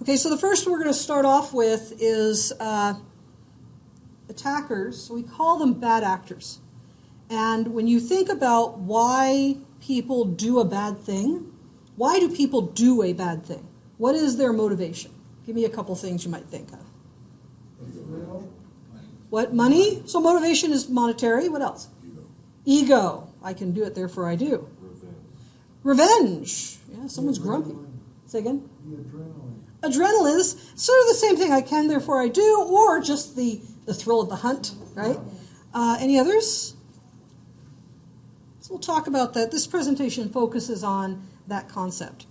Okay, so the first we're going to start off with is attackers. So we call them bad actors. And when you think about why people do a bad thing, why do people do a bad thing? What is their motivation? Give me a couple things you might think of. What? Money? So motivation is monetary. What else? Ego. I can do it, therefore I do. Revenge. Yeah, someone's grumpy. Say again? The adrenaline. Adrenaline is sort of the same thing. I can, therefore I do, or just the thrill of the hunt, right? Any others? So we'll talk about that. This presentation focuses on that concept.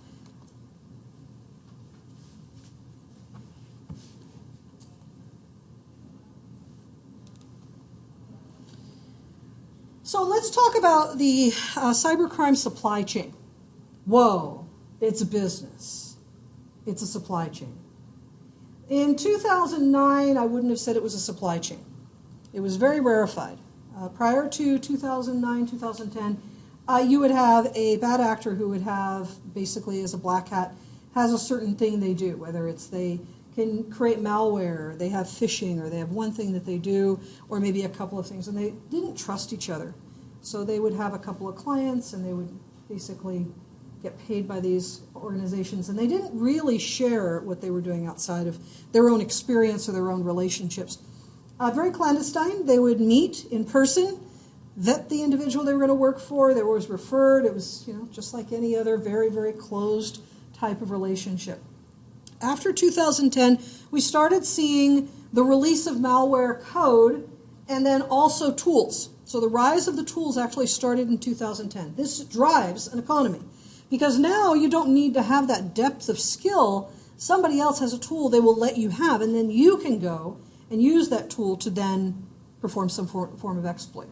So let's talk about the cybercrime supply chain. Whoa, it's a business. It's a supply chain. In 2009, I wouldn't have said it was a supply chain. It was very rarefied. Prior to 2009, 2010, you would have a bad actor who would have, basically as a black hat, has a certain thing they do, whether it's they can create malware, they have phishing, or they have one thing that they do, or maybe a couple of things, and they didn't trust each other. So they would have a couple of clients, and they would basically get paid by these organizations, and they didn't really share what they were doing outside of their own experience or their own relationships. Very clandestine. They would meet in person, vet the individual they were going to work for. They were always referred. It was, just like any other very, very closed type of relationship. After 2010, we started seeing the release of malware code and then also tools. So the rise of the tools actually started in 2010. This drives an economy because now you don't need to have that depth of skill. Somebody else has a tool they will let you have, and then you can go and use that tool to then perform some form of exploit.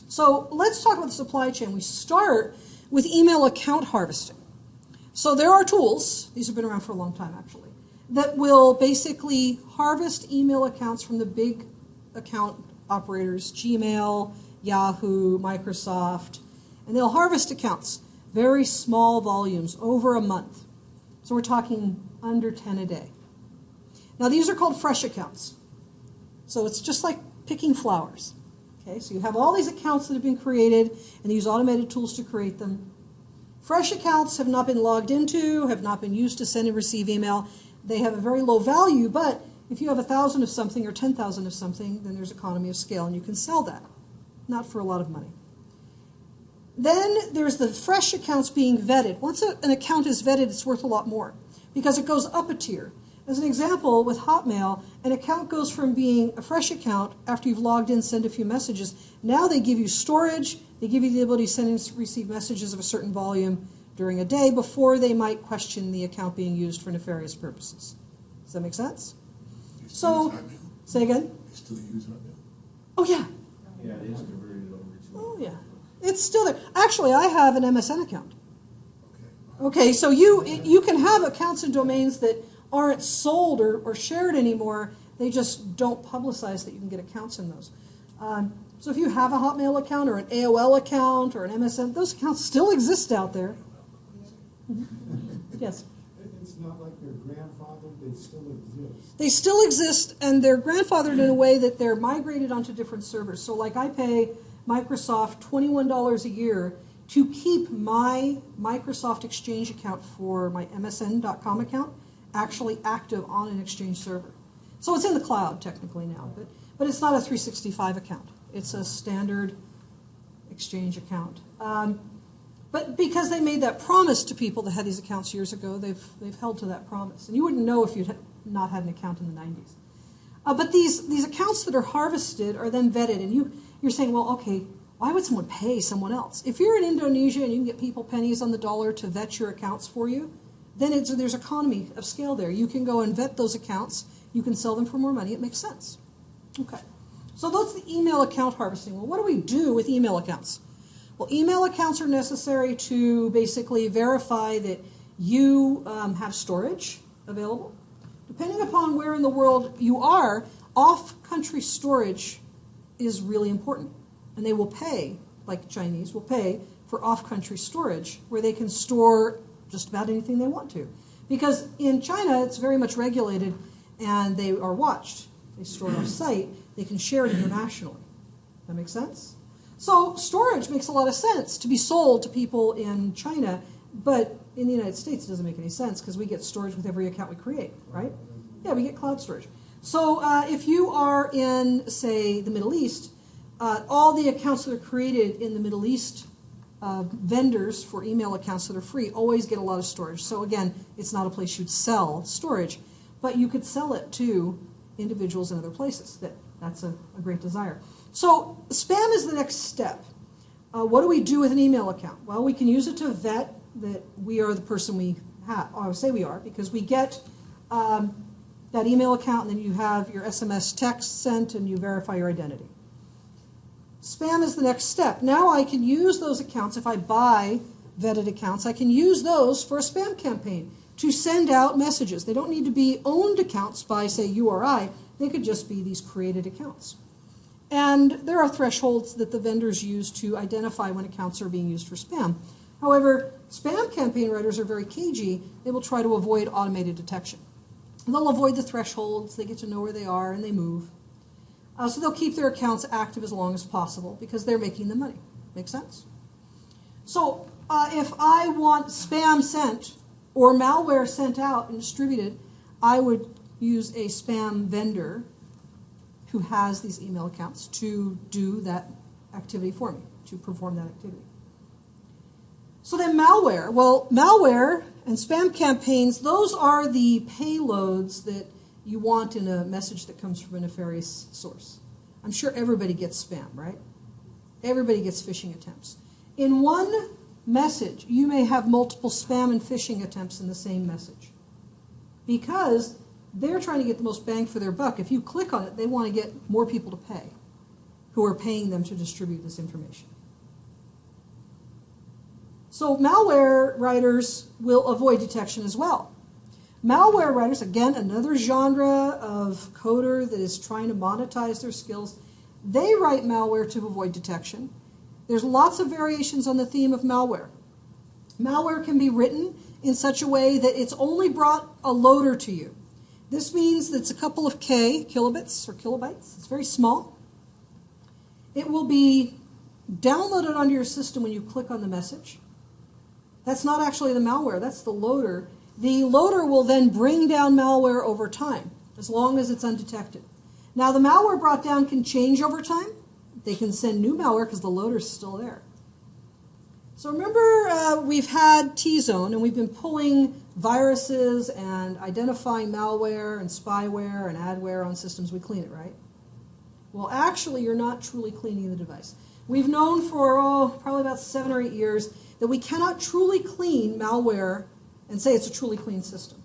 So let's talk about the supply chain. We start with email account harvesting. So there are tools, these have been around for a long time actually, that will basically harvest email accounts from the big account operators, Gmail, Yahoo, Microsoft, and they'll harvest accounts, very small volumes, over a month. So we're talking under 10 a day. Now these are called fresh accounts. So it's just like picking flowers. Okay, so you have all these accounts that have been created, and they use automated tools to create them. Fresh accounts have not been logged into, have not been used to send and receive email. They have a very low value, but if you have 1,000 of something or 10,000 of something, then there's economy of scale, and you can sell that. Not for a lot of money. Then there's the fresh accounts being vetted. Once an account is vetted, it's worth a lot more because it goes up a tier. As an example, with Hotmail, an account goes from being a fresh account after you've logged in, send a few messages. Now they give you storage. They give you the ability to send and receive messages of a certain volume during a day before they might question the account being used for nefarious purposes. Does that make sense? So, say again? They still use Hotmail? Oh, yeah. Yeah, it is converted over to. Oh, yeah. It's still there. Actually, I have an MSN account. Okay, so you can have accounts and domains that aren't sold or shared anymore. They just don't publicize that you can get accounts in those. So if you have a Hotmail account or an AOL account or an MSN, those accounts still exist out there. Yes? It's not like they're grandfathered, they still exist. They still exist, and they're grandfathered in a way that they're migrated onto different servers. So like I pay Microsoft $21 a year to keep my Microsoft Exchange account for my MSN.com account actually active on an Exchange server. So it's in the cloud technically now, but it's not a 365 account. It's a standard Exchange account. But because they made that promise to people that had these accounts years ago, they've held to that promise. And you wouldn't know if you'd not had an account in the 90s. But these accounts that are harvested are then vetted, and you're saying, well, okay, why would someone pay someone else? If you're in Indonesia and you can get people pennies on the dollar to vet your accounts for you, then there's economy of scale there. You can go and vet those accounts. You can sell them for more money. It makes sense. Okay. So that's the email account harvesting. Well, what do we do with email accounts? Well, email accounts are necessary to basically verify that you have storage available. Depending upon where in the world you are, off-country storage is really important. And they will pay, like Chinese will pay, for off-country storage where they can store just about anything they want to. Because in China, it's very much regulated, and they are watched. They store it off-site. They can share it internationally. That makes sense? So storage makes a lot of sense to be sold to people in China, but in the United States, it doesn't make any sense because we get storage with every account we create, right? Yeah, we get cloud storage. So if you are in, say, the Middle East, all the accounts that are created in the Middle East vendors for email accounts that are free always get a lot of storage. So again, it's not a place you'd sell storage, but you could sell it to individuals in other places. That's a great desire. So spam is the next step. What do we do with an email account? Well, we can use it to vet that we are the person we have. I would say we are, because we get that email account, and then you have your SMS text sent, and you verify your identity. Spam is the next step. Now I can use those accounts. If I buy vetted accounts, I can use those for a spam campaign to send out messages. They don't need to be owned accounts by, say, you or I. They could just be these created accounts. And there are thresholds that the vendors use to identify when accounts are being used for spam. However, spam campaign writers are very cagey. They will try to avoid automated detection. They'll avoid the thresholds. They get to know where they are, and they move. So they'll keep their accounts active as long as possible because they're making the money. Make sense? So if I want spam sent or malware sent out and distributed, I would use a spam vendor who has these email accounts to do that activity for me, to perform that activity. So then malware. Well, malware and spam campaigns, those are the payloads that you want in a message that comes from a nefarious source. I'm sure everybody gets spam, right? Everybody gets phishing attempts. In one message, you may have multiple spam and phishing attempts in the same message because they're trying to get the most bang for their buck. If you click on it, they want to get more people to pay who are paying them to distribute this information. So malware writers will avoid detection as well. Malware writers, again, another genre of coder that is trying to monetize their skills, they write malware to avoid detection. There's lots of variations on the theme of malware. Malware can be written in such a way that it's only brought a loader to you. This means that it's a couple of kilobits or kilobytes. It's very small. It will be downloaded onto your system when you click on the message. That's not actually the malware, that's the loader. The loader will then bring down malware over time, as long as it's undetected. Now, the malware brought down can change over time. They can send new malware because the loader's still there. So remember, we've had T-Zone, and we've been pulling viruses and identifying malware and spyware and adware on systems. We clean it, right? Well, actually, you're not truly cleaning the device. We've known for, probably about 7 or 8 years that we cannot truly clean malware and say it's a truly clean system.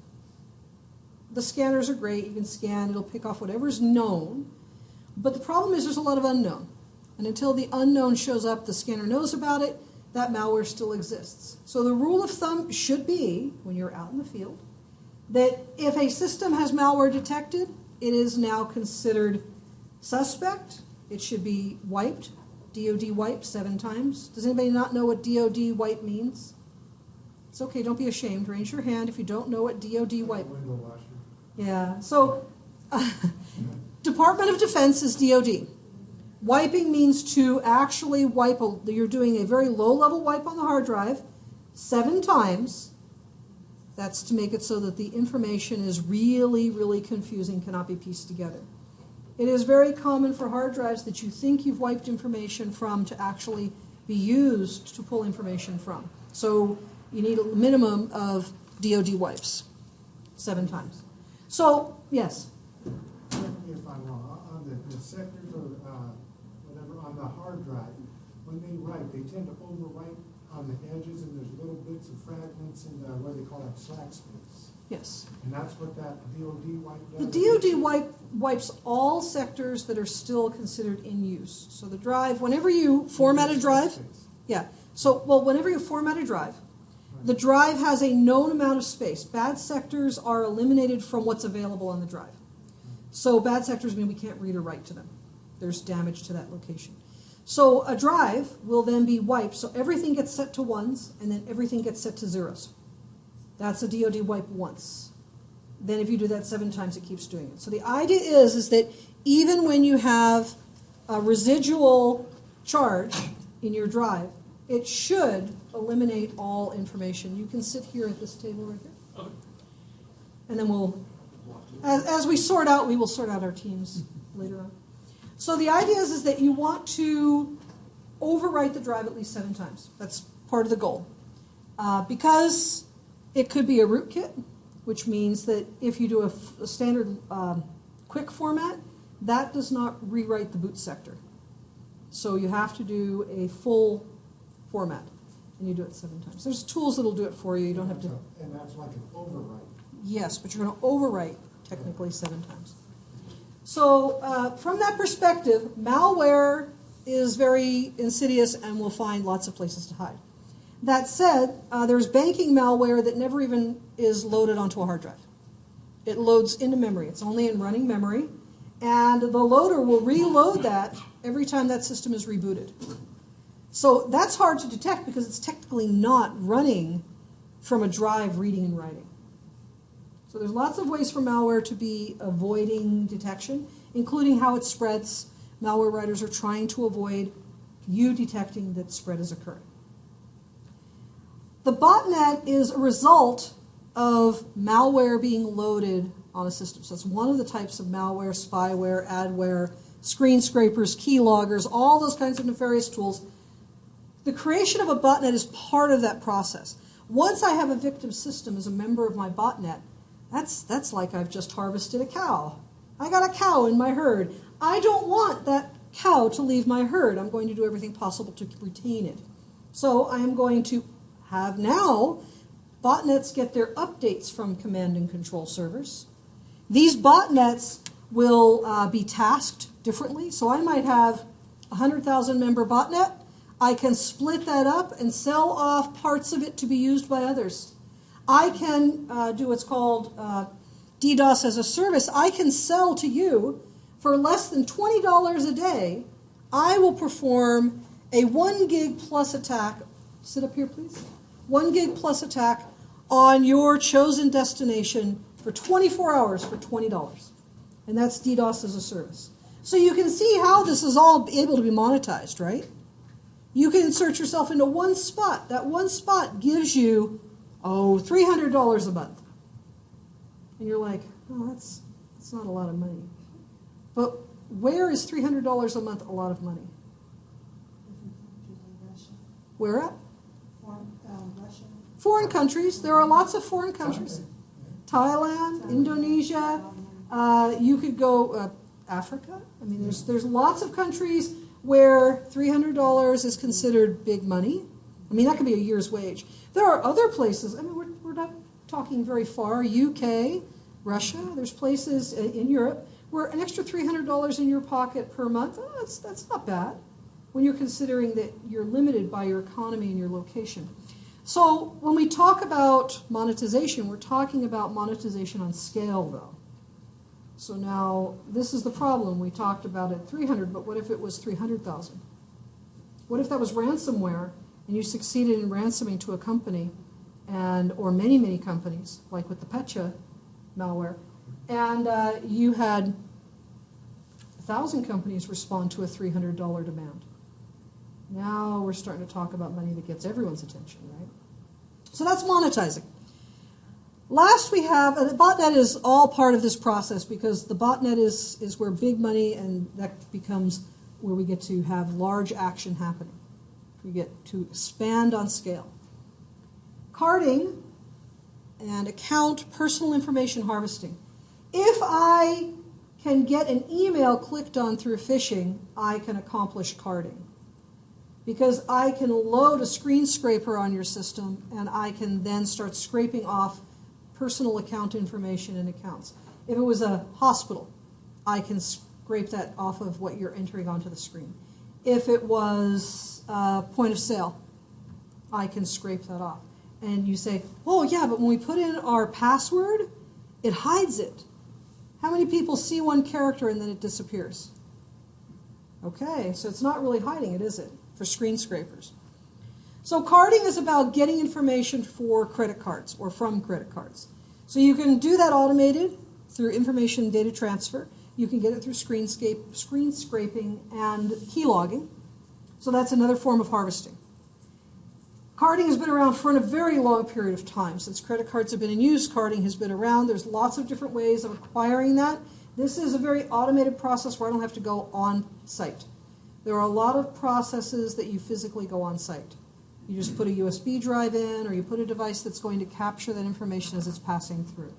The scanners are great. You can scan. It'll pick off whatever's known. But the problem is there's a lot of unknown. And until the unknown shows up, the scanner knows about it, that malware still exists. So the rule of thumb should be, when you're out in the field, that if a system has malware detected, it is now considered suspect. It should be wiped. DoD wipe 7 times. Does anybody not know what DoD wipe means? It's okay, don't be ashamed. Raise your hand if you don't know what DoD wipe. Window washer. Yeah, so Department of Defense is DoD. Wiping means to actually wipe, you're doing a very low-level wipe on the hard drive 7 times. That's to make it so that the information is really, really confusing, cannot be pieced together. It is very common for hard drives that you think you've wiped information from to actually be used to pull information from. So you need a minimum of DoD wipes 7 times. So, yes? Correct me if I'm wrong, on the sectors or whatever, on the hard drive, when they write, they tend to overwrite on the edges, and there's little bits of fragments in the, what do they call it, slack space. Yes. And that's what that DoD wipe The does? DoD wipes all sectors that are still considered in use. So the drive, whenever you format a drive, yeah. So, well, whenever you format a drive, the drive has a known amount of space. Bad sectors are eliminated from what's available on the drive. So bad sectors mean we can't read or write to them. There's damage to that location. So a drive will then be wiped. So everything gets set to 1s, and then everything gets set to 0s. That's a DoD wipe once. Then if you do that 7 times, it keeps doing it. So the idea is that even when you have a residual charge in your drive, it should eliminate all information. You can sit here at this table right here. Okay. And then we'll, as we sort out, we will sort out our teams later on. So the idea is that you want to overwrite the drive at least 7 times. That's part of the goal. Because it could be a rootkit, which means that if you do a standard quick format, that does not rewrite the boot sector. So you have to do a full format, and you do it 7 times. There's tools that'll do it for you. You don't have to. And that's like an overwrite. Yes, but you're going to overwrite technically 7 times. So from that perspective, malware is very insidious and will find lots of places to hide. That said, there's banking malware that never even is loaded onto a hard drive. It loads into memory. It's only in running memory. And the loader will reload that every time that system is rebooted. So that's hard to detect because it's technically not running from a drive reading and writing. So there's lots of ways for malware to be avoiding detection, including how it spreads. Malware writers are trying to avoid you detecting that spread is occurring. The botnet is a result of malware being loaded on a system. So it's one of the types of malware, spyware, adware, screen scrapers, keyloggers, all those kinds of nefarious tools. The creation of a botnet is part of that process. Once I have a victim system as a member of my botnet, that's like I've just harvested a cow. I got a cow in my herd. I don't want that cow to leave my herd. I'm going to do everything possible to retain it. So I am going to have now botnets get their updates from command and control servers. These botnets will be tasked differently. So I might have a 100,000 member botnet. I can split that up and sell off parts of it to be used by others. I can do what's called DDoS as a service. I can sell to you for less than $20 a day. I will perform a 1 gig plus attack. Sit up here, please. 1 gig plus attack on your chosen destination for 24 hours for $20. And that's DDoS as a service. So you can see how this is all able to be monetized, right? You can insert yourself into one spot. That one spot gives you, $300 a month. And you're like, oh, that's not a lot of money. But where is $300 a month a lot of money? Where at? Russia. Foreign countries. There are lots of foreign countries. Thailand, Indonesia. You could go Africa. I mean, there's lots of countries where $300 is considered big money. I mean, that could be a year's wage. There are other places. I mean, we're not talking very far. UK, Russia. There's places in Europe where an extra $300 in your pocket per month, that's not bad when you're considering that you're limited by your economy and your location. So when we talk about monetization, we're talking about monetization on scale, though. So now, this is the problem. We talked about it 300, but what if it was 300,000? What if that was ransomware, and you succeeded in ransoming to a company, or many, many companies, like with the Petya malware, and you had 1,000 companies respond to a $300 demand. Now we're starting to talk about money that gets everyone's attention, right? So that's monetizing. Last we have, and the botnet is all part of this process because the botnet is where big money, and that becomes where we get to have large action happening. We get to expand on scale. Carding and account personal information harvesting. If I can get an email clicked on through phishing, I can accomplish carding. Because I can load a screen scraper on your system, and I can then start scraping off personal account information and accounts. If it was a hospital, I can scrape that off of what you're entering onto the screen. If it was point of sale, I can scrape that off. And you say, oh yeah, but when we put in our password, it hides it. How many people see one character and then it disappears? Okay, so it's not really hiding it, is it, for screen scrapers? So carding is about getting information for credit cards or from credit cards. So you can do that automated through information data transfer. You can get it through screen scraping and key logging. So that's another form of harvesting. Carding has been around for a very long period of time. Since credit cards have been in use, carding has been around. There's lots of different ways of acquiring that. This is a very automated process where I don't have to go on site. There are a lot of processes that you physically go on site. You just put a USB drive in, or you put a device that's going to capture that information as it's passing through.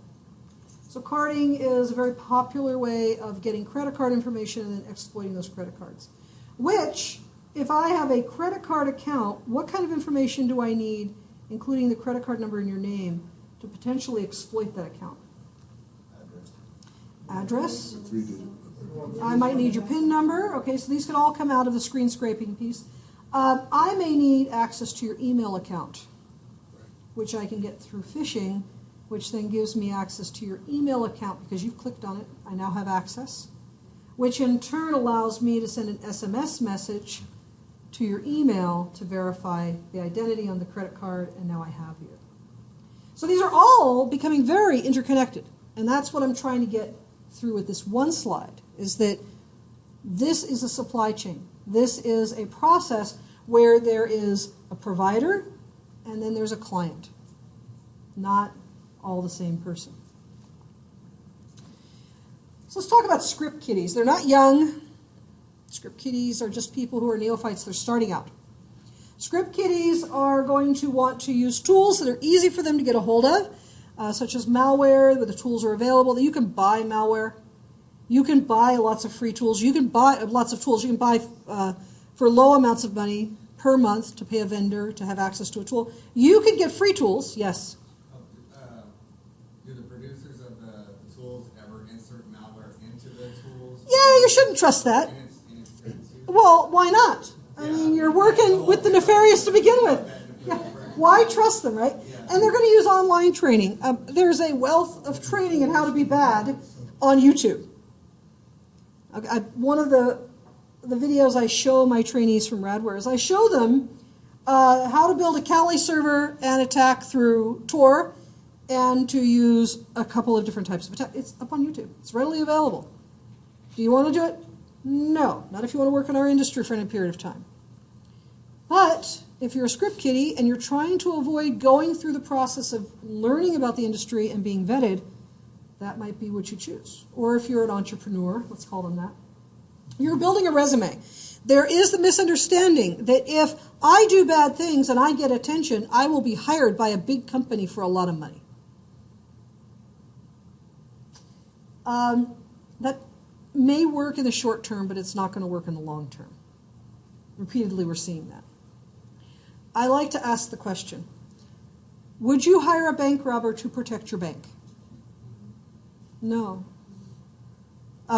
So carding is a very popular way of getting credit card information and then exploiting those credit cards. Which, if I have a credit card account, what kind of information do I need, including the credit card number and your name, to potentially exploit that account? Address. I might need your PIN number. Okay, so these could all come out of the screen scraping piece. I may need access to your email account, which I can get through phishing, which then gives me access to your email account because you've clicked on it. I now have access, which in turn allows me to send an SMS message to your email to verify the identity on the credit card, and now I have you. So these are all becoming very interconnected, and that's what I'm trying to get through with this one slide, is that this is a supply chain. This is a process where there is a provider and then there's a client, not all the same person. So let's talk about script kiddies. They're not young. Script kiddies are just people who are neophytes. They're starting out. Script kiddies are going to want to use tools that are easy for them to get a hold of, such as malware, where the tools are available. That you can buy malware. You can buy lots of free tools. You can buy lots of tools. You can buy for low amounts of money per month to pay a vendor to have access to a tool. You can get free tools, yes. Do the producers of the tools ever insert malware into the tools? Yeah, you shouldn't trust that. Well, why not? I mean, you're working with the nefarious to begin with. Yeah. Why trust them, right? And they're going to use online training. There's a wealth of training on how to be bad on YouTube. One of the videos I show my trainees from Radware is I show them how to build a Kali server and attack through Tor, and to use a couple of different types of attack. It's up on YouTube. It's readily available. Do you want to do it? No, not if you want to work in our industry for any period of time. But if you're a script kiddie and you're trying to avoid going through the process of learning about the industry and being vetted, that might be what you choose. Or if you're an entrepreneur, let's call them that, you're building a resume. There is the misunderstanding that if I do bad things and I get attention, I will be hired by a big company for a lot of money. That may work in the short term, but it's not going to work in the long term. Repeatedly, we're seeing that. I like to ask the question, would you hire a bank robber to protect your bank? No.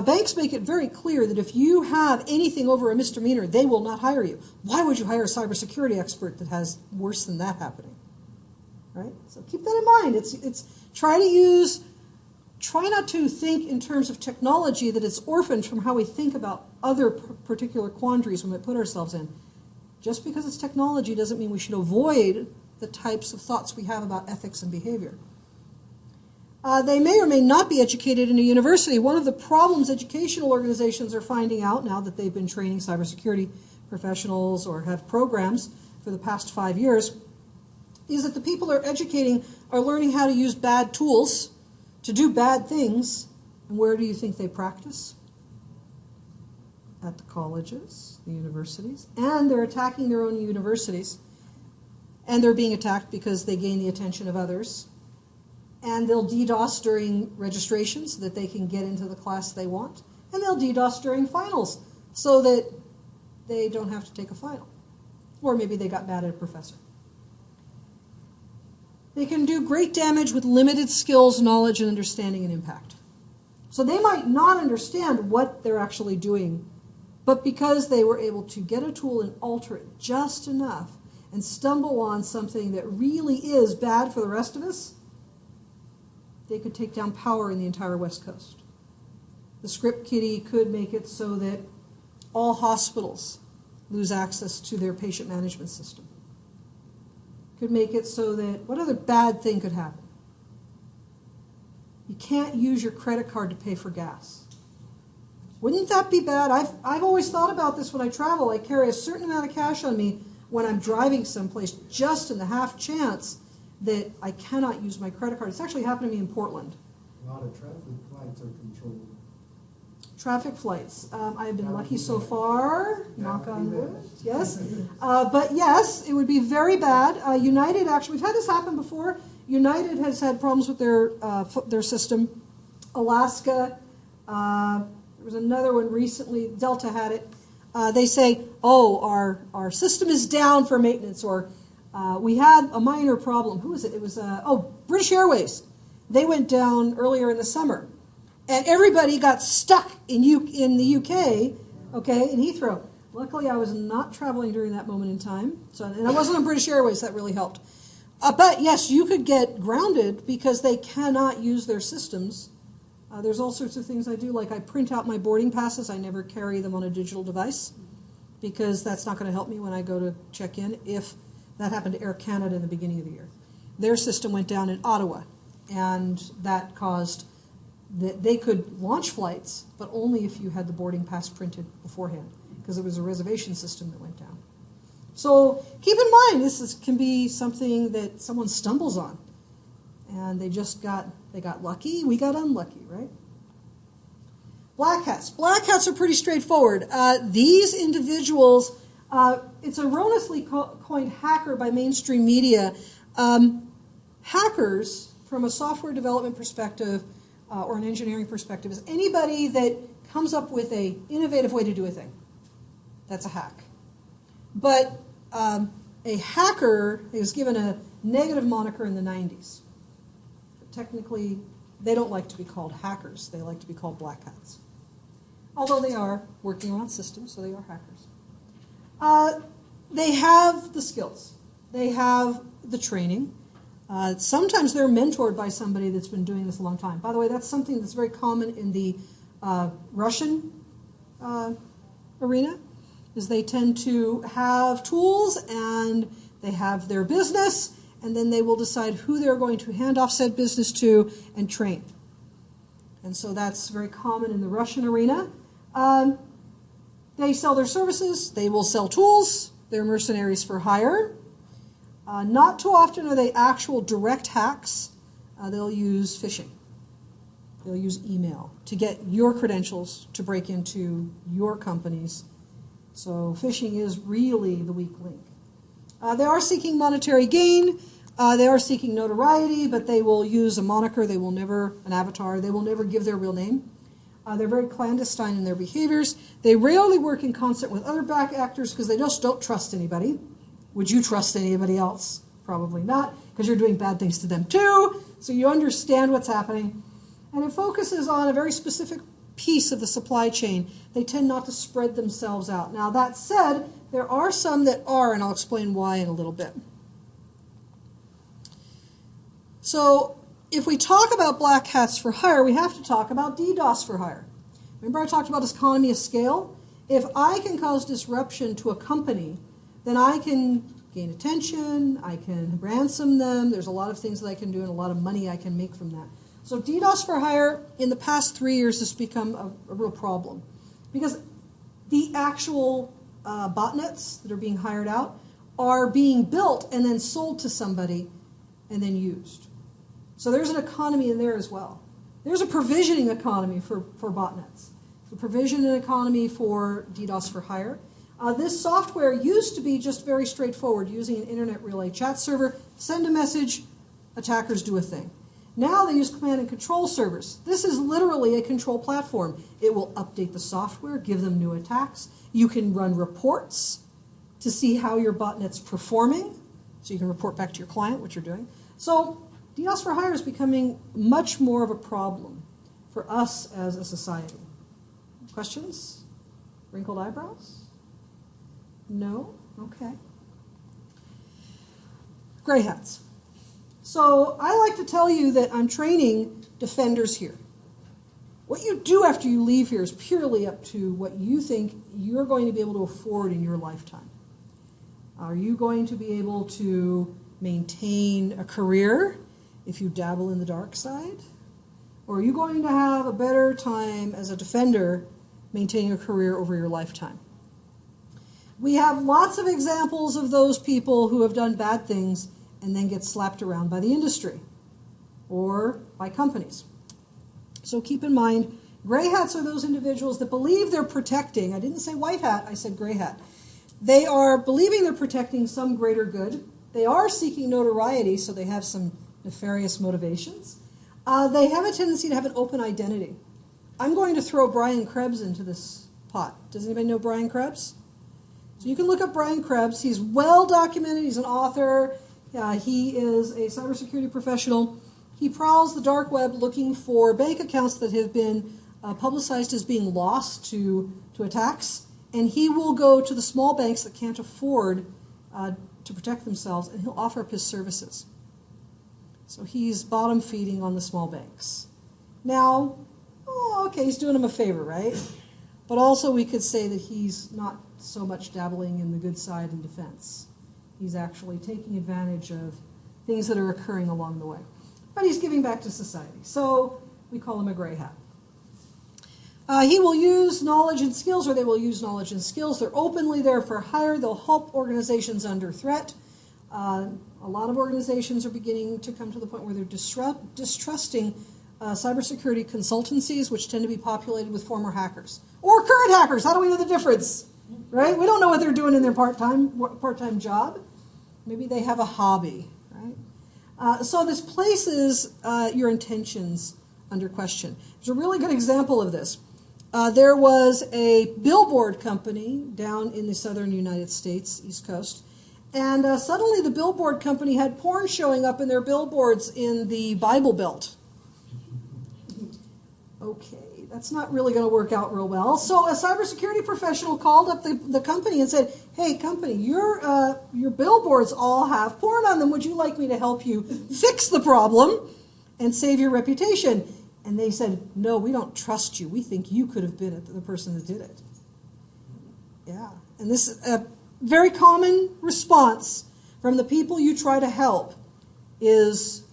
Banks make it very clear that if you have anything over a misdemeanor, they will not hire you. Why would you hire a cybersecurity expert that has worse than that happening? Right? So keep that in mind. It's try not to think in terms of technology that it's orphaned from how we think about other particular quandaries we might put ourselves in. Just because it's technology doesn't mean we should avoid the types of thoughts we have about ethics and behavior. They may or may not be educated in a university. One of the problems educational organizations are finding out now that they've been training cybersecurity professionals or have programs for the past 5 years is that the people they're educating are learning how to use bad tools to do bad things. And where do you think they practice? At the colleges, the universities. And they're attacking their own universities. And they're being attacked because they gain the attention of others. And they'll DDoS during registration so that they can get into the class they want. And they'll DDoS during finals so that they don't have to take a final. Or maybe they got mad at a professor. They can do great damage with limited skills, knowledge, and understanding and impact. So they might not understand what they're actually doing, but because they were able to get a tool and alter it just enough and stumble on something that really is bad for the rest of us, they could take down power in the entire West Coast. The script kiddie could make it so that all hospitals lose access to their patient management system. could make it so that, what other bad thing could happen? You can't use your credit card to pay for gas. Wouldn't that be bad? I've always thought about this when I travel. I carry a certain amount of cash on me when I'm driving someplace, just in the half chance that I cannot use my credit card. It's actually happened to me in Portland. A lot of traffic lights are controlled. Traffic flights. I have been lucky so far. Knock on would be wood. Yes. But yes, it would be very bad. United, actually, we've had this happen before. United has had problems with their system. Alaska, there was another one recently. Delta had it. They say, oh, our system is down for maintenance, or we had a minor problem. Who was it? It was, British Airways. They went down earlier in the summer. And everybody got stuck in the UK, okay, in Heathrow. Luckily, I was not traveling during that moment in time, and I wasn't on British Airways. That really helped. But yes, you could get grounded because they cannot use their systems. There's all sorts of things I do, like I print out my boarding passes. I never carry them on a digital device because that's not going to help me when I go to check in. If that happened to Air Canada in the beginning of the year, their system went down in Ottawa, and that caused that they could launch flights, but only if you had the boarding pass printed beforehand, because it was a reservation system that went down. So keep in mind, this can be something that someone stumbles on, and they got lucky. We got unlucky, right? Black hats. Black hats are pretty straightforward. These individuals, it's erroneously coined hacker by mainstream media. Hackers, from a software development perspective, or an engineering perspective, is anybody that comes up with an innovative way to do a thing. That's a hack. But a hacker is given a negative moniker in the 90s. But technically, they don't like to be called hackers. They like to be called black hats. Although they are working on systems, so they are hackers. They have the skills. They have the training. Sometimes they're mentored by somebody that's been doing this a long time. By the way, that's something that's very common in the Russian arena, is they tend to have tools and they have their business, and then they will decide who they're going to hand off said business to and train. And so that's very common in the Russian arena. They sell their services. They will sell tools. They're mercenaries for hire. Not too often are they actual direct hacks. They'll use phishing. They'll use email to get your credentials to break into your companies. So phishing is really the weak link. They are seeking monetary gain. They are seeking notoriety, but they will use a moniker. They will never, an avatar. They will never give their real name. They're very clandestine in their behaviors. They rarely work in concert with other back actors because they just don't trust anybody. Would you trust anybody else? Probably not, because you're doing bad things to them too, so you understand what's happening. And it focuses on a very specific piece of the supply chain. They tend not to spread themselves out. Now, that said, there are some that are, and I'll explain why in a little bit. So, if we talk about black hats for hire, we have to talk about DDoS for hire. Remember I talked about economy of scale? If I can cause disruption to a company, then I can gain attention, I can ransom them, there's a lot of things that I can do and a lot of money I can make from that. So DDoS for hire, in the past 3 years, has become a real problem. Because the actual botnets that are being hired out are being built and then sold to somebody and then used. So there's an economy in there as well. There's a provisioning economy for botnets. The provisioning economy for DDoS for hire. This software used to be just very straightforward, using an internet relay chat server, send a message, attackers do a thing. Now they use command and control servers. This is literally a control platform. It will update the software, give them new attacks. You can run reports to see how your botnet's performing, so you can report back to your client what you're doing. So DDoS for hire is becoming much more of a problem for us as a society. Questions? Wrinkled eyebrows? No? Okay. Gray hats. So I like to tell you that I'm training defenders here. What you do after you leave here is purely up to what you think you're going to be able to afford in your lifetime. Are you going to be able to maintain a career if you dabble in the dark side? Or are you going to have a better time as a defender maintaining a career over your lifetime? We have lots of examples of those people who have done bad things and then get slapped around by the industry or by companies. So keep in mind, gray hats are those individuals that believe they're protecting. I didn't say white hat, I said gray hat. They are believing they're protecting some greater good. They are seeking notoriety, so they have some nefarious motivations. They have a tendency to have an open identity. I'm going to throw Brian Krebs into this pot. Does anybody know Brian Krebs? So you can look up Brian Krebs. He's well documented. He's an author. He is a cybersecurity professional. He prowls the dark web looking for bank accounts that have been publicized as being lost to attacks. And he will go to the small banks that can't afford to protect themselves, and he'll offer up his services. So he's bottom feeding on the small banks. Now, okay, he's doing them a favor, right? But also we could say that he's not so much dabbling in the good side in defense. He's actually taking advantage of things that are occurring along the way. But he's giving back to society. So we call him a gray hat. He will use knowledge and skills, or they will use knowledge and skills. They're openly there for hire. They'll help organizations under threat. A lot of organizations are beginning to come to the point where they're distrusting cybersecurity consultancies, which tend to be populated with former hackers or current hackers. How do we know the difference? Right? We don't know what they're doing in their part-time job. Maybe they have a hobby. Right? So this places your intentions under question. There's a really good example of this. There was a billboard company down in the southern United States, East Coast, and suddenly the billboard company had porn showing up in their billboards in the Bible Belt. Okay, that's not really going to work out real well. So a cybersecurity professional called up the company and said, hey, company, your billboards all have porn on them. Would you like me to help you fix the problem and save your reputation? And they said, no, we don't trust you. We think you could have been the person that did it. Yeah, and this is a very common response from the people you try to help is,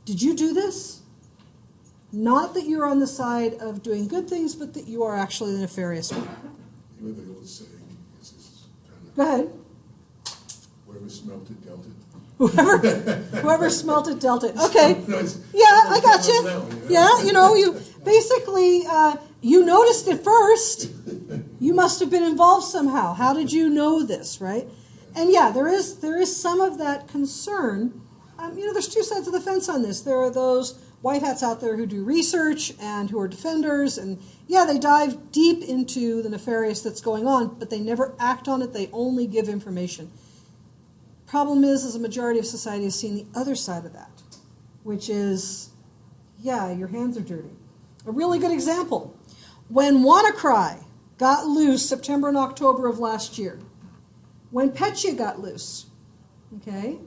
did you do this? Not that you're on the side of doing good things, but that you are actually the nefarious one. You know the old saying, is this kind of, Go ahead. whoever smelt it, dealt it. Whoever smelt it, dealt it. Okay. No, Yeah, I got you. Yeah, you basically, you noticed it first. You must have been involved somehow. How did you know this, right? And yeah, there is some of that concern. There's two sides of the fence on this. There are those white hats out there who do research and who are defenders, and yeah, they dive deep into the nefarious that's going on, but they never act on it. They only give information. Problem is a majority of society has seen the other side of that, which is, yeah, your hands are dirty. A really good example, when WannaCry got loose September and October of last year, when Petya got loose, okay,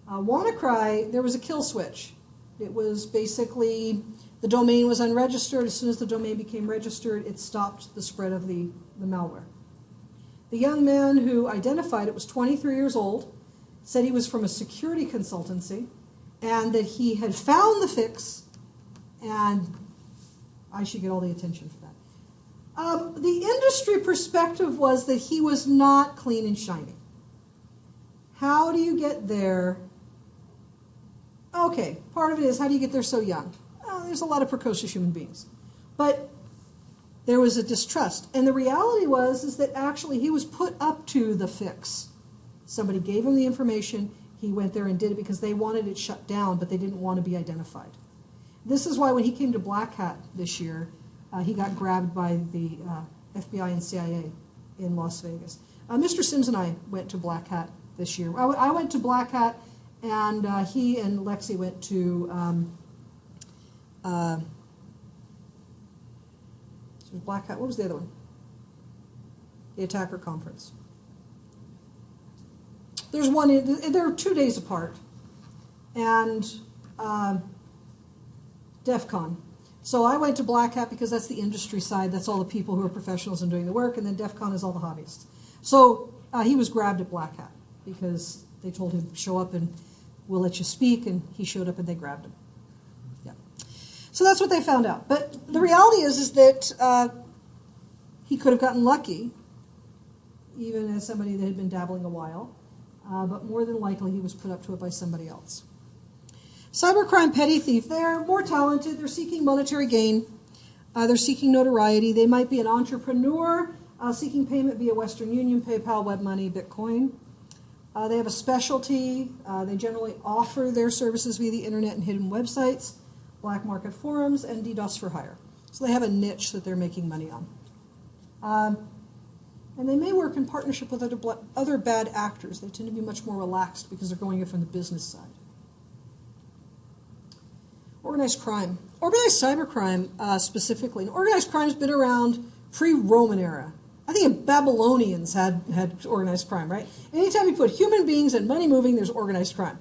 WannaCry, there was a kill switch. It was basically, the domain was unregistered. As soon as the domain became registered, it stopped the spread of the malware. The young man who identified it was 23 years old, said he was from a security consultancy, and that he had found the fix, and I should get all the attention for that. The industry perspective was that he was not clean and shiny. How do you get there? Okay, part of it is, how do you get there so young? There's a lot of precocious human beings. But there was a distrust. And the reality is that actually he was put up to the fix. Somebody gave him the information, he went there and did it because they wanted it shut down, but they didn't want to be identified. This is why when he came to Black Hat this year, he got grabbed by the FBI and CIA in Las Vegas. Mr. Sims and I went to Black Hat this year. I went to Black Hat, and he and Lexi went to Black Hat. What was the other one? The Attacker Conference. There's one, they're 2 days apart, and DEF CON. So I went to Black Hat because that's the industry side, that's all the people who are professionals and doing the work, and then DEF CON is all the hobbyists. So he was grabbed at Black Hat because they told him, show up and we'll let you speak, and he showed up and they grabbed him. Yeah. So that's what they found out. But the reality is that he could have gotten lucky, even as somebody that had been dabbling a while, but more than likely he was put up to it by somebody else. Cybercrime petty thief, they're more talented, they're seeking monetary gain, they're seeking notoriety, they might be an entrepreneur seeking payment via Western Union, PayPal, WebMoney, Bitcoin. They have a specialty, they generally offer their services via the internet and hidden websites, black market forums, and DDoS for hire. So they have a niche that they're making money on. And they may work in partnership with other bad actors. They tend to be much more relaxed because they're going in from the business side. Organized crime. Organized cybercrime specifically. And organized crime has been around pre-Roman era. I think Babylonians had organized crime, right? Anytime you put human beings and money moving, there's organized crime.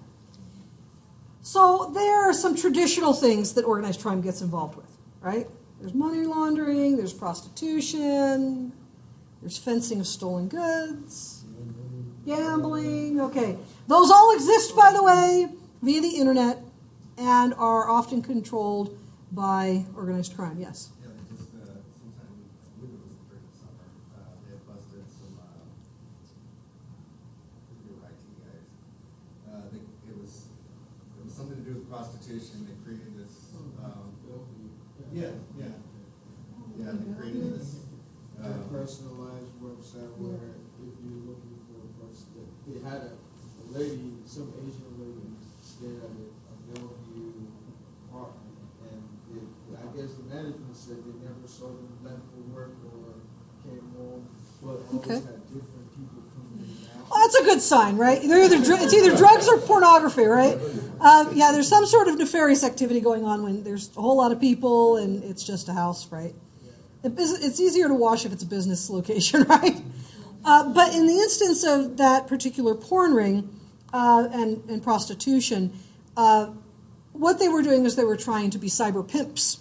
So there are some traditional things that organized crime gets involved with, right? There's money laundering, there's prostitution, there's fencing of stolen goods, gambling, okay. Those all exist, by the way, via the internet and are often controlled by organized crime, yes. Yeah, they just, sometime, I believe it was during the summer, they had busted some, IT guys. It was something to do with prostitution. They created this, yeah, they created this, A personalized website where if you're looking for a person, they had a lady, some Asian lady, stayed at a Bellevue apartment, and I guess the management said they never saw them left for work or came home, but always had different people coming in and out. Well, that's a good sign, right? It's either drugs or pornography, right? Yeah, there's some sort of nefarious activity going on when there's a whole lot of people and it's just a house, right? It's easier to wash if it's a business location, right? But in the instance of that particular porn ring and prostitution, what they were doing is they were trying to be cyber pimps.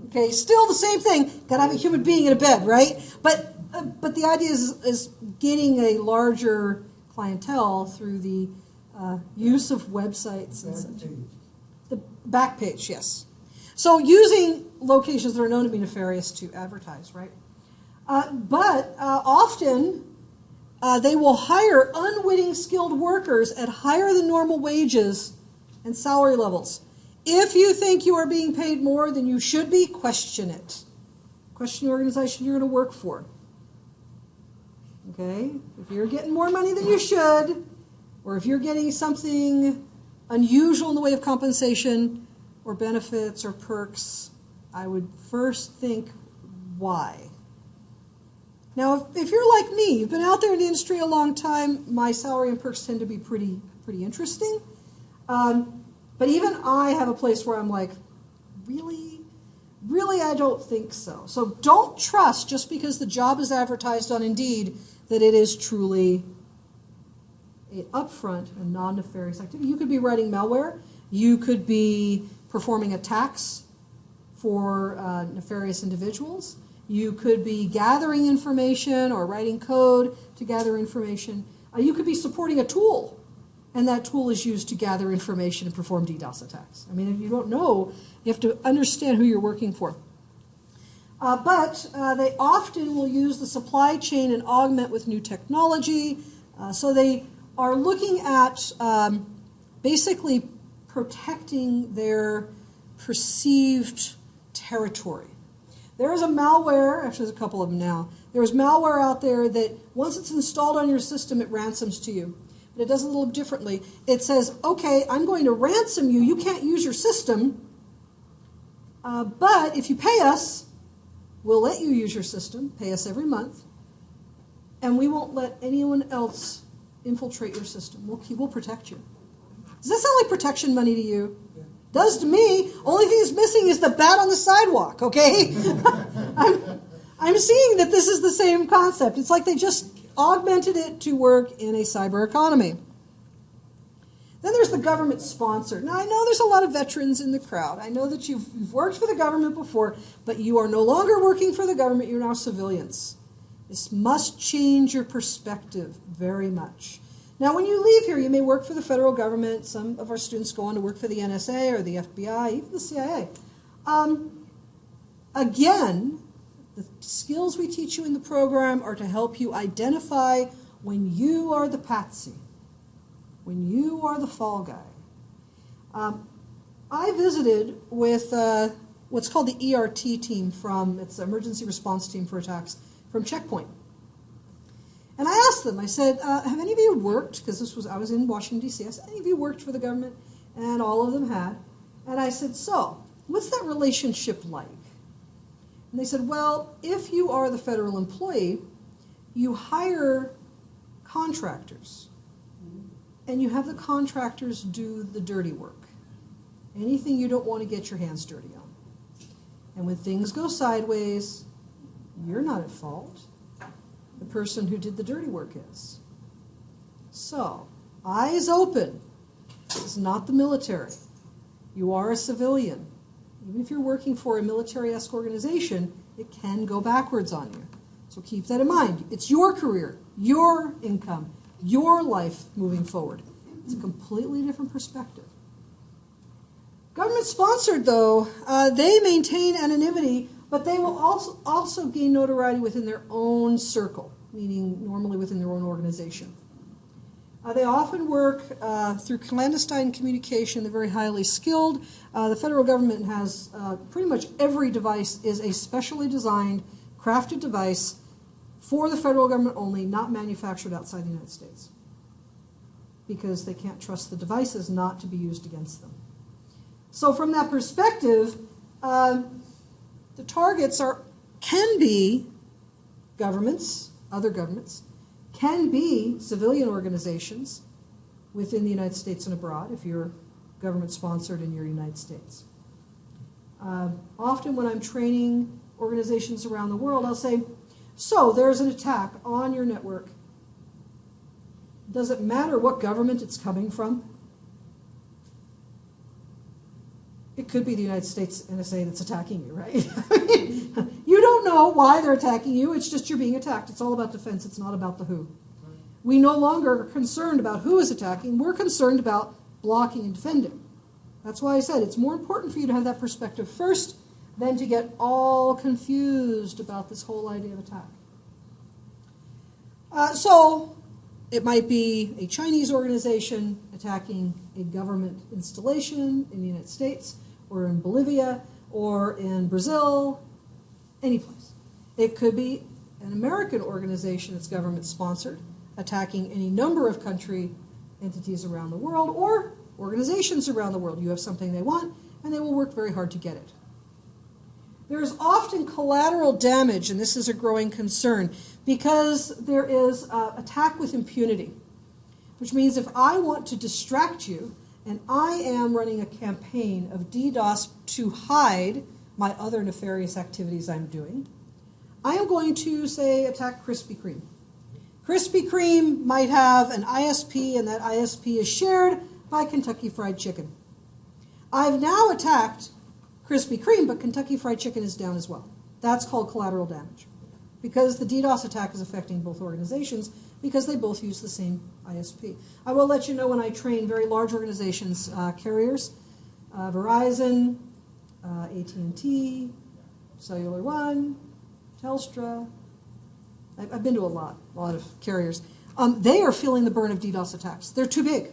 Okay, still the same thing. Got to have a human being in a bed, right? But the idea is getting a larger clientele through the use of websites and such. The back page, yes. So using locations that are known to be nefarious to advertise, right? But often they will hire unwitting skilled workers at higher than normal wages and salary levels. If you think you are being paid more than you should be, question it. Question the organization you're going to work for. Okay? If you're getting more money than you should, or if you're getting something unusual in the way of compensation or benefits or perks, I would first think, why? Now, if you're like me, you've been out there in the industry a long time, my salary and perks tend to be pretty interesting. But even I have a place where I'm like, really? Really, I don't think so. So don't trust just because the job is advertised on Indeed that it is truly an upfront and non-nefarious activity. You could be writing malware. You could be performing attacks for nefarious individuals. You could be gathering information or writing code to gather information. You could be supporting a tool, and that tool is used to gather information and perform DDoS attacks. I mean, if you don't know, you have to understand who you're working for. But they often will use the supply chain and augment with new technology. So they are looking at basically protecting their perceived territory. There is a malware, actually there's a couple of them now, there's malware out there that once it's installed on your system, it ransoms to you. But it does it a little differently. It says, okay, I'm going to ransom you. You can't use your system, but if you pay us, we'll let you use your system, pay us every month, and we won't let anyone else infiltrate your system. We'll protect you. Does that sound like protection money to you? Yeah. Does to me. Only thing that's missing is the bat on the sidewalk, okay? I'm seeing that this is the same concept. It's like they just augmented it to work in a cyber economy. Then there's the government sponsor. Now, I know there's a lot of veterans in the crowd. I know that you've worked for the government before, but you are no longer working for the government. You're now civilians. This must change your perspective very much. Now, when you leave here, you may work for the federal government. Some of our students go on to work for the NSA or the FBI, even the CIA. Again, the skills we teach you in the program are to help you identify when you are the patsy, when you are the fall guy. I visited with what's called the ERT team it's the Emergency Response Team for Attacks, from Checkpoint. And I asked them, I said, have any of you worked, because I was in Washington, D.C., I said, any of you worked for the government? And all of them had. And I said, so, what's that relationship like? And they said, well, if you are the federal employee, you hire contractors, and you have the contractors do the dirty work. Anything you don't want to get your hands dirty on. And when things go sideways, you're not at fault. The person who did the dirty work is. So, eyes open. This is not the military. You are a civilian. Even if you're working for a military-esque organization, it can go backwards on you. So keep that in mind. It's your career, your income, your life moving forward. It's a completely different perspective. Government-sponsored, though, they maintain anonymity, but they will also gain notoriety within their own circle, meaning normally within their own organization. They often work through clandestine communication. They're very highly skilled. The federal government has pretty much every device is a specially designed, crafted device for the federal government only, not manufactured outside the United States, because they can't trust the devices not to be used against them. So from that perspective, the targets can be governments, other governments, can be civilian organizations within the United States and abroad if you're government-sponsored in your United States. Often when I'm training organizations around the world, I'll say, so there's an attack on your network. Does it matter what government it's coming from? It could be the United States NSA that's attacking you, right? You don't know why they're attacking you. It's just you're being attacked. It's all about defense. It's not about the who. We no longer are concerned about who is attacking. We're concerned about blocking and defending. That's why I said it's more important for you to have that perspective first than to get all confused about this whole idea of attack. So it might be a Chinese organization attacking a government installation in the United States, or in Bolivia, or in Brazil, any place. It could be an American organization that's government-sponsored, attacking any number of country entities around the world, or organizations around the world. You have something they want, and they will work very hard to get it. There's often collateral damage, and this is a growing concern, because there is attack with impunity, which means if I want to distract you, and I am running a campaign of DDoS to hide my other nefarious activities I'm doing, I am going to, say, attack Krispy Kreme. Krispy Kreme might have an ISP, and that ISP is shared by Kentucky Fried Chicken. I've now attacked Krispy Kreme, but Kentucky Fried Chicken is down as well. That's called collateral damage, because the DDoS attack is affecting both organizations because they both use the same ISP. I will let you know when I train very large organizations, carriers, Verizon, AT&T, Cellular One, Telstra. I've been to a lot of carriers. They are feeling the burn of DDoS attacks. They're too big.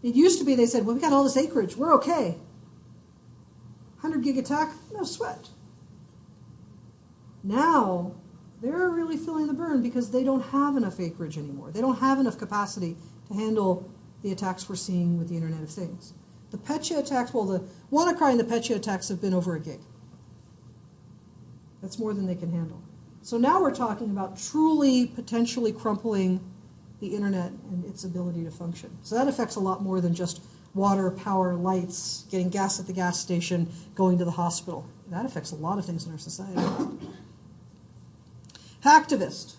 It used to be they said, well, we got all this acreage, we're okay. 100 gig attack, no sweat. Now, they're really feeling the burn because they don't have enough acreage anymore. They don't have enough capacity to handle the attacks we're seeing with the Internet of Things. The Petya attacks, well, the WannaCry and the Petya attacks have been over a gig. That's more than they can handle. So now we're talking about truly, potentially crumpling the Internet and its ability to function. So that affects a lot more than just water, power, lights, getting gas at the gas station, going to the hospital. That affects a lot of things in our society. Hacktivist.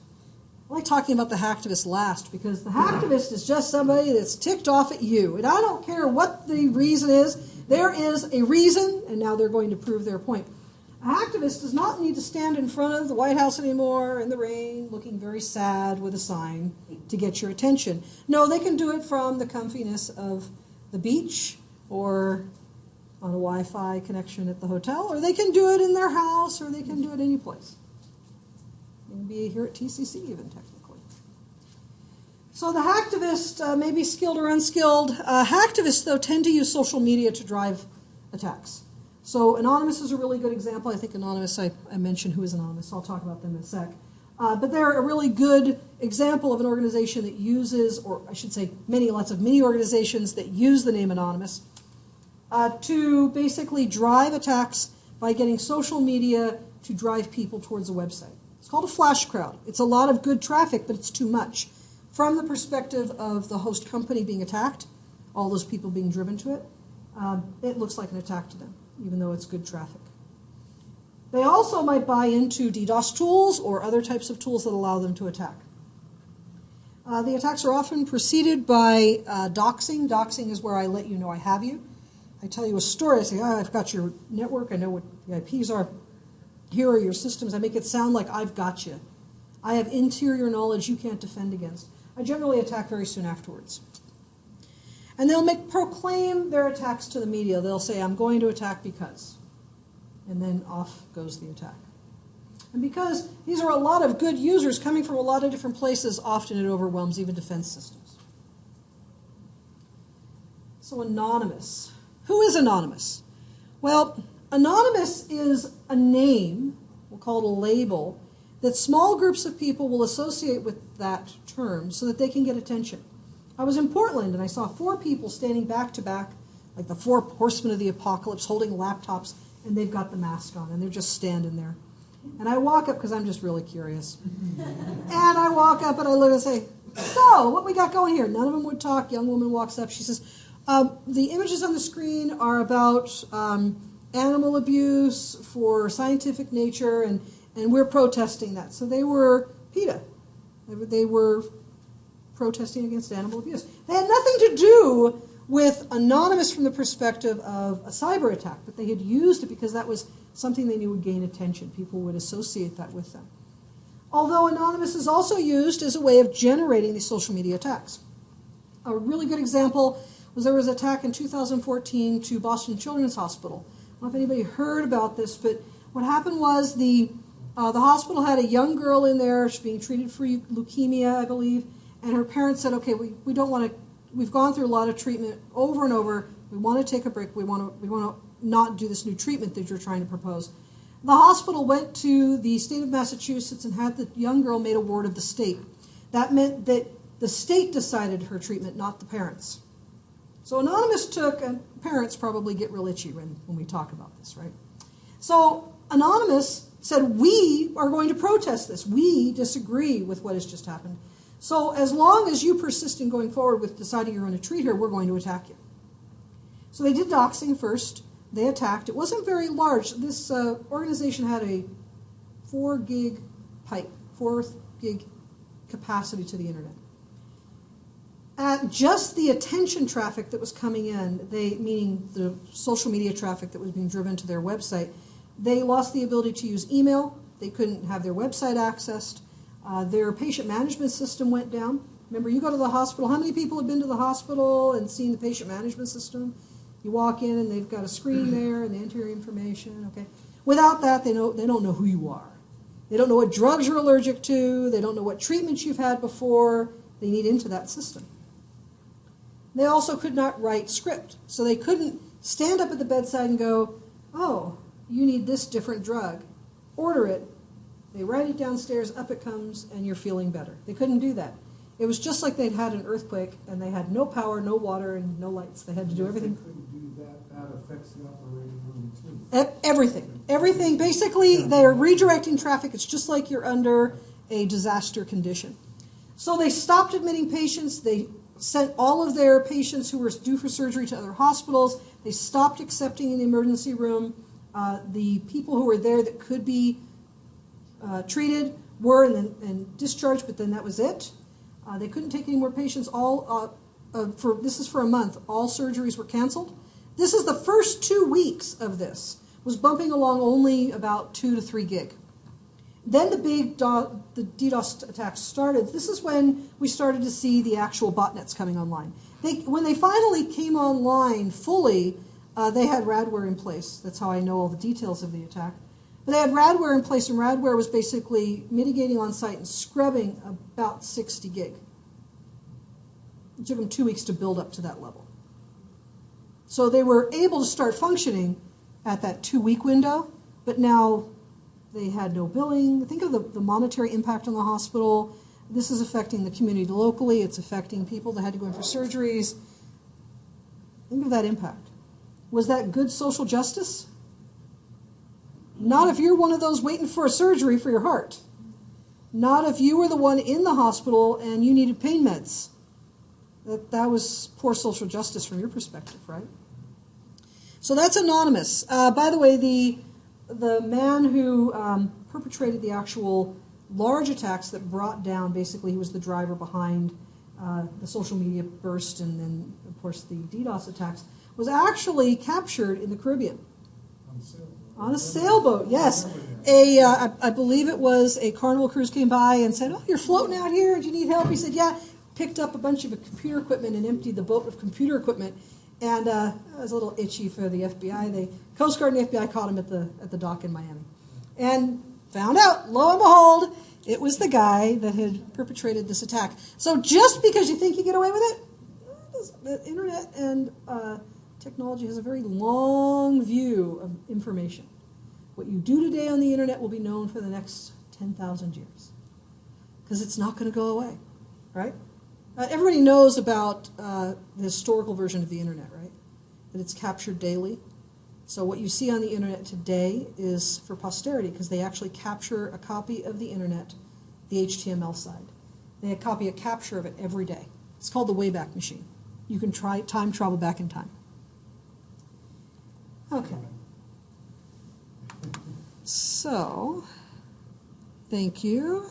I like talking about the hacktivist last because the hacktivist is just somebody that's ticked off at you. And I don't care what the reason is. There is a reason, and now they're going to prove their point. A hacktivist does not need to stand in front of the White House anymore in the rain, looking very sad with a sign to get your attention. No, they can do it from the comfiness of the beach or on a Wi-Fi connection at the hotel, or they can do it in their house, or they can do it any place. They can be here at TCC even, technically. So the hacktivist may be skilled or unskilled. Hacktivists, though, tend to use social media to drive attacks. So Anonymous is a really good example. I think Anonymous, I mentioned who is Anonymous. I'll talk about them in a sec. But they're a really good example of an organization that uses, or I should say lots of mini organizations that use the name Anonymous to basically drive attacks by getting social media to drive people towards a website. It's called a flash crowd. It's a lot of good traffic, but it's too much. From the perspective of the host company being attacked, all those people being driven to it, it looks like an attack to them, even though it's good traffic. They also might buy into DDoS tools or other types of tools that allow them to attack. The attacks are often preceded by doxing. Doxing is where I let you know I have you. I tell you a story. I say, I've got your network. I know what the IPs are. Here are your systems. I make it sound like I've got you. I have interior knowledge you can't defend against. I generally attack very soon afterwards. And they'll proclaim their attacks to the media. They'll say, I'm going to attack because. And then off goes the attack. And because these are a lot of good users coming from a lot of different places, often it overwhelms even defense systems. So Anonymous. Who is Anonymous? Well, Anonymous is a name, we'll call it a label, that small groups of people will associate with that term so that they can get attention. I was in Portland and I saw 4 people standing back to back, like the 4 horsemen of the apocalypse, holding laptops, and they've got the mask on, and they're just standing there. And I walk up, because I'm just really curious, and I walk up and I look and say, so, what we got going here? None of them would talk. Young woman walks up. She says, the images on the screen are about animal abuse for scientific nature, and we're protesting that. So they were PETA. They were protesting against animal abuse. They had nothing to do with Anonymous from the perspective of a cyber attack, but they had used it because that was something they knew would gain attention. People would associate that with them. Although Anonymous is also used as a way of generating these social media attacks. A really good example was there was an attack in 2014 to Boston Children's Hospital. I don't know if anybody heard about this, but what happened was the hospital had a young girl in there. She's being treated for leukemia, I believe, and her parents said, okay, we don't want to, we've gone through a lot of treatment over and over. We want to take a break. We want to not do this new treatment that you're trying to propose. The hospital went to the state of Massachusetts and had the young girl made a ward of the state. That meant that the state decided her treatment, not the parents. So Anonymous took, and parents probably get real itchy when we talk about this, right? So Anonymous said, we are going to protest this. We disagree with what has just happened. So as long as you persist in going forward with deciding you're going to treat her, we're going to attack you. So they did doxing first. They attacked. It wasn't very large. This organization had a 4 gig pipe, 4 gig capacity to the internet. At just the attention traffic that was coming in, meaning the social media traffic that was being driven to their website, they lost the ability to use email. They couldn't have their website accessed. Their patient management system went down. Remember, you go to the hospital. How many people have been to the hospital and seen the patient management system? You walk in and they've got a screen there and they enter your information. Okay. Without that, they don't know who you are. They don't know what drugs you're allergic to. They don't know what treatments you've had before. They need into that system. They also could not write script. So they couldn't stand up at the bedside and go, oh, you need this different drug. Order it. They write it downstairs, up it comes, and you're feeling better. They couldn't do that. It was just like they'd had an earthquake, and they had no power, no water, and no lights. They had to do everything. If they couldn't do that, that affects the operating room too. Everything. Everything. Basically, they are redirecting traffic. It's just like you're under a disaster condition. So they stopped admitting patients. They sent all of their patients who were due for surgery to other hospitals. They stopped accepting in the emergency room. The people who were there that could be treated were and discharged, but then that was it. They couldn't take any more patients. This is for a month. All surgeries were canceled. This is the first 2 weeks of this. was bumping along only about 2 to 3 gig. Then the DDoS attacks started. This is when we started to see the actual botnets coming online. When they finally came online fully, they had radware in place. That's how I know all the details of the attack. But they had radware in place, and radware was basically mitigating on site and scrubbing about 60 gig. It took them 2 weeks to build up to that level. So they were able to start functioning at that 2-week window, but now they had no billing. Think of the monetary impact on the hospital. This is affecting the community locally. It's affecting people that had to go in for surgeries. Think of that impact. Was that good social justice? Not if you're one of those waiting for a surgery for your heart. Not if you were the one in the hospital and you needed pain meds. That was poor social justice from your perspective, right? So that's anonymous. By the way, the man who perpetrated the actual large attacks that brought down, basically he was the driver behind the social media burst and then, of course, the DDoS attacks, was actually captured in the Caribbean. On a sailboat, yes. I believe it was a Carnival cruise came by and said, "Oh, you're floating out here. Do you need help?" He said, "Yeah." Picked up a bunch of computer equipment and emptied the boat of computer equipment. And it was a little itchy for the FBI. The Coast Guard and the FBI caught him at the dock in Miami. And found out, lo and behold, it was the guy that had perpetrated this attack. So just because you think you get away with it, the internet and technology has a very long view of information. What you do today on the internet will be known for the next 10,000 years. Because it's not going to go away, right? Everybody knows about the historical version of the internet, right? That it's captured daily. So what you see on the internet today is for posterity because they actually capture a copy of the internet, the HTML side. They copy a capture of it every day. It's called the Wayback Machine. You can try time travel back in time. Okay. So, thank you.